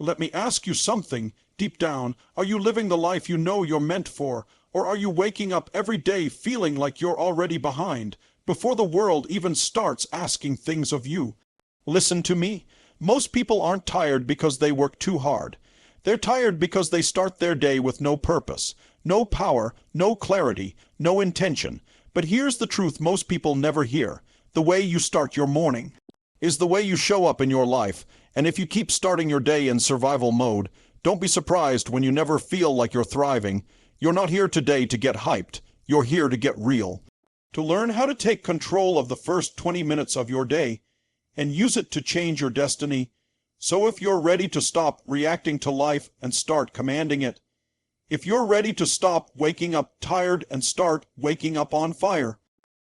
Let me ask you something. Deep down, are you living the life you know you're meant for, or are you waking up every day feeling like you're already behind, before the world even starts asking things of you? Listen to me. Most people aren't tired because they work too hard. They're tired because they start their day with no purpose, no power, no clarity, no intention. But here's the truth most people never hear. The way you start your morning is the way you show up in your life. And if you keep starting your day in survival mode, don't be surprised when you never feel like you're thriving. You're not here today to get hyped. You're here to get real. To learn how to take control of the first 20 minutes of your day and use it to change your destiny. So if you're ready to stop reacting to life and start commanding it, if you're ready to stop waking up tired and start waking up on fire,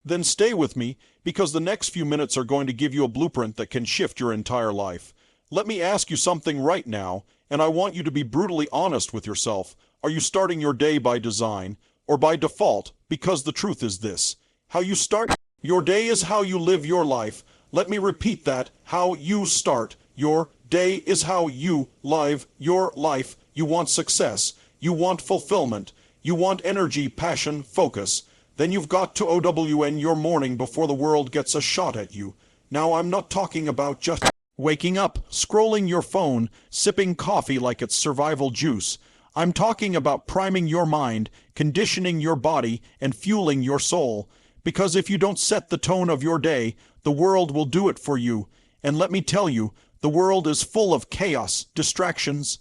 then stay with me, because the next few minutes are going to give you a blueprint that can shift your entire life. Let me ask you something right now, and I want you to be brutally honest with yourself. Are you starting your day by design or by default? Because the truth is this: how you start your day is how you live your life. Let me repeat that. How you start your day is how you live your life. You want success. You want fulfillment. You want energy, passion, focus. Then you've got to OWN your morning before the world gets a shot at you. Now, I'm not talking about just waking up, scrolling your phone, sipping coffee like it's survival juice. I'm talking about priming your mind, conditioning your body, and fueling your soul. Because if you don't set the tone of your day, the world will do it for you. And let me tell you, the world is full of chaos, distractions,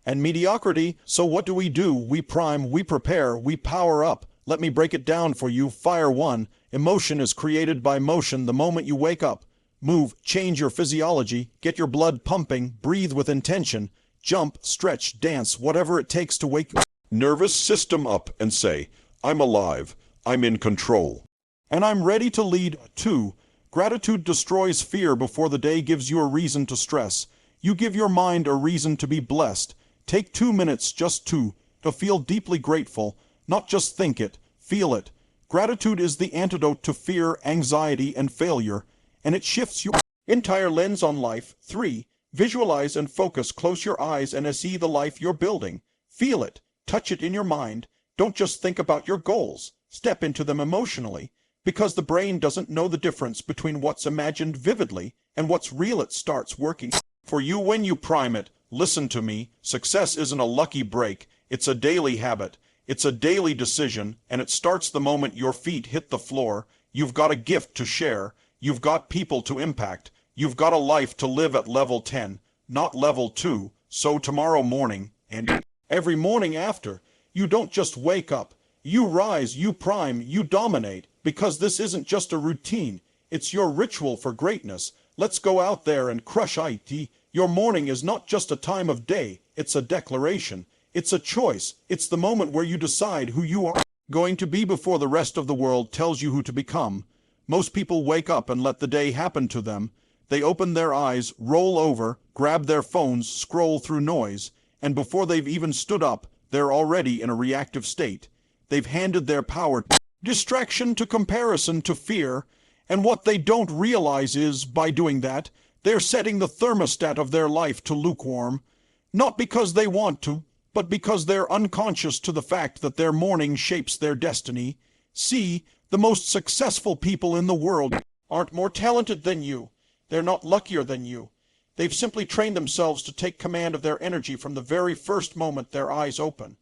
and mediocrity. So what do? We prime, we prepare, we power up. Let me break it down for you. Fire 1. Emotion is created by motion the moment you wake up. Move, change your physiology, get your blood pumping, breathe with intention, jump, stretch, dance, whatever it takes to wake your nervous system up and say, I'm alive, I'm in control, and I'm ready to lead. 2. Gratitude destroys fear before the day gives you a reason to stress. You give your mind a reason to be blessed. Take 2 minutes, just 2, to feel deeply grateful. Not just think it, feel it. Gratitude is the antidote to fear, anxiety, and failure, and it shifts your entire lens on life. 3. Visualize and focus. Close your eyes and see the life you're building. Feel it. Touch it in your mind. Don't just think about your goals. Step into them emotionally, because the brain doesn't know the difference between what's imagined vividly and what's real. It starts working for you when you prime it. Listen to me. Success isn't a lucky break. It's a daily habit. It's a daily decision, and it starts the moment your feet hit the floor. You've got a gift to share. You've got people to impact. You've got a life to live at level 10, not level 2. So tomorrow morning, and every morning after, you don't just wake up. You rise, you prime, you dominate, because this isn't just a routine. It's your ritual for greatness. Let's go out there and crush it. Your morning is not just a time of day. It's a declaration. It's a choice. It's the moment where you decide who you are going to be before the rest of the world tells you who to become. Most people wake up and let the day happen to them. They open their eyes, roll over, grab their phones, scroll through noise, and before they've even stood up, they're already in a reactive state. They've handed their power to distraction, to comparison, to fear, and what they don't realize is, by doing that, they're setting the thermostat of their life to lukewarm, not because they want to, but because they're unconscious to the fact that their morning shapes their destiny. See, the most successful people in the world aren't more talented than you. They're not luckier than you. They've simply trained themselves to take command of their energy from the very first moment their eyes open.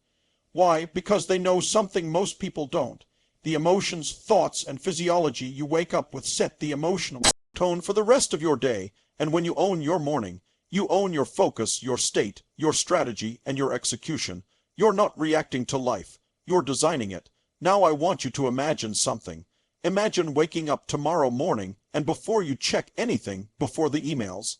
Why? Because they know something most people don't. The emotions, thoughts, and physiology you wake up with set the emotional tone for the rest of your day. And when you own your morning, you own your focus, your state, your strategy, and your execution. You're not reacting to life. You're designing it. Now I want you to imagine something. Imagine waking up tomorrow morning, and before you check anything, before the emails,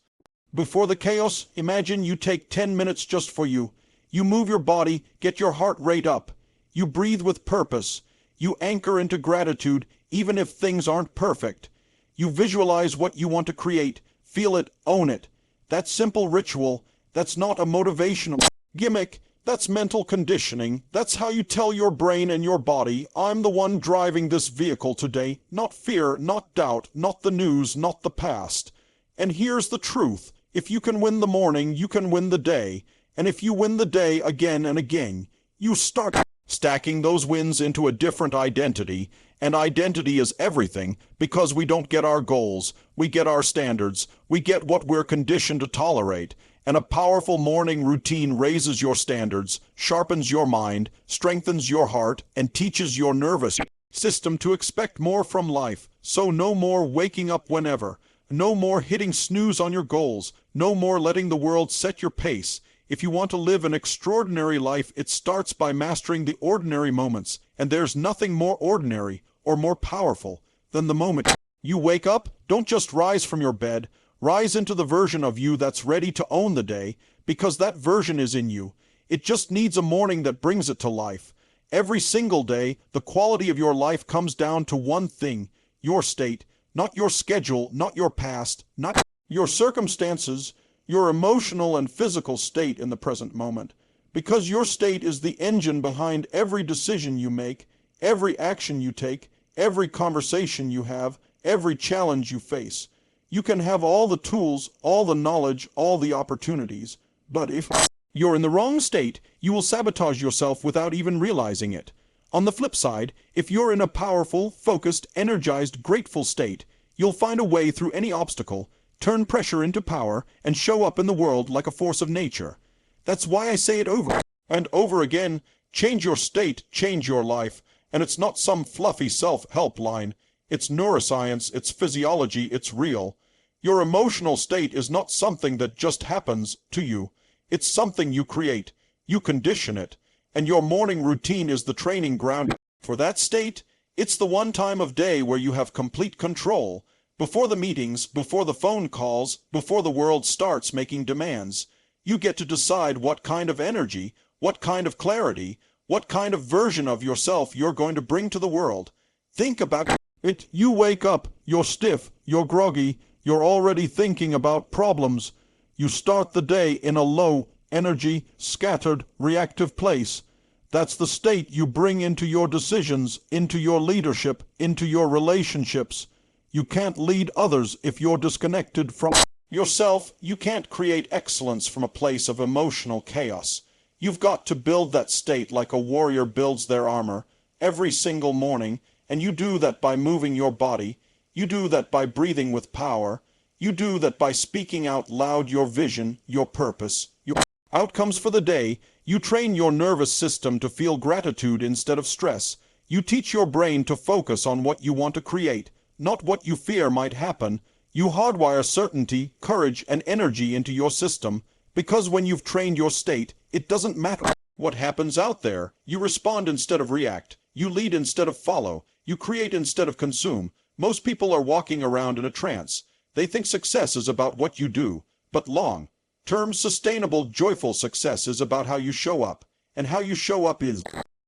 before the chaos, imagine you take 10 minutes just for you. You move your body, get your heart rate up. You breathe with purpose. You anchor into gratitude, even if things aren't perfect. You visualize what you want to create. Feel it, own it. That simple ritual, that's not a motivational gimmick. That's mental conditioning. That's how you tell your brain and your body, I'm the one driving this vehicle today. Not fear, not doubt, not the news, not the past. And here's the truth. If you can win the morning, you can win the day. And if you win the day again and again, you start stacking those wins into a different identity. And identity is everything, because we don't get our goals, we get our standards, we get what we're conditioned to tolerate. And a powerful morning routine raises your standards, sharpens your mind, strengthens your heart, and teaches your nervous system to expect more from life. So no more waking up whenever, no more hitting snooze on your goals, no more letting the world set your pace. If you want to live an extraordinary life, it starts by mastering the ordinary moments, and there's nothing more ordinary or more powerful than the moment you wake up. Don't just rise from your bed, rise into the version of you that's ready to own the day, because that version is in you. It just needs a morning that brings it to life. Every single day, the quality of your life comes down to one thing: your state, not your schedule, not your past, not your circumstances, your emotional and physical state in the present moment. Because your state is the engine behind every decision you make, every action you take, every conversation you have, every challenge you face. You can have all the tools, all the knowledge, all the opportunities, but if you're in the wrong state, you will sabotage yourself without even realizing it. On the flip side, if you're in a powerful, focused, energized, grateful state, you'll find a way through any obstacle, turn pressure into power, and show up in the world like a force of nature. That's why I say it over and over again: change your state, change your life. And it's not some fluffy self-help line. It's neuroscience, it's physiology, it's real. Your emotional state is not something that just happens to you. It's something you create. You condition it. And your morning routine is the training ground for that state. It's the one time of day where you have complete control. Before the meetings, before the phone calls, before the world starts making demands, you get to decide what kind of energy, what kind of clarity, what kind of version of yourself you're going to bring to the world. Think about it. You wake up, you're stiff, you're groggy, you're already thinking about problems. You start the day in a low energy, scattered, reactive place. That's the state you bring into your decisions, into your leadership, into your relationships. You can't lead others if you're disconnected from yourself. You can't create excellence from a place of emotional chaos. You've got to build that state like a warrior builds their armor every single morning, and you do that by moving your body. You do that by breathing with power. You do that by speaking out loud your vision, your purpose, your outcomes for the day. You train your nervous system to feel gratitude instead of stress. You teach your brain to focus on what you want to create, not what you fear might happen. You hardwire certainty, courage, and energy into your system, because when you've trained your state, it doesn't matter what happens out there. You respond instead of react. You lead instead of follow. You create instead of consume. Most people are walking around in a trance. They think success is about what you do, but long-term, sustainable, joyful success is about how you show up, and how you show up is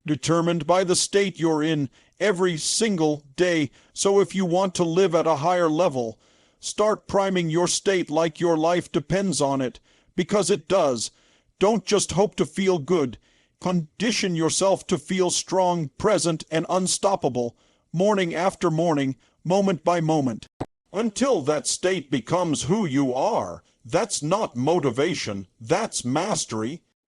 determined by the state you're in every single day. So if you want to live at a higher level, start priming your state like your life depends on it, because it does. Don't just hope to feel good. Condition yourself to feel strong, present, and unstoppable, morning after morning, moment by moment, until that state becomes who you are. That's not motivation, that's mastery.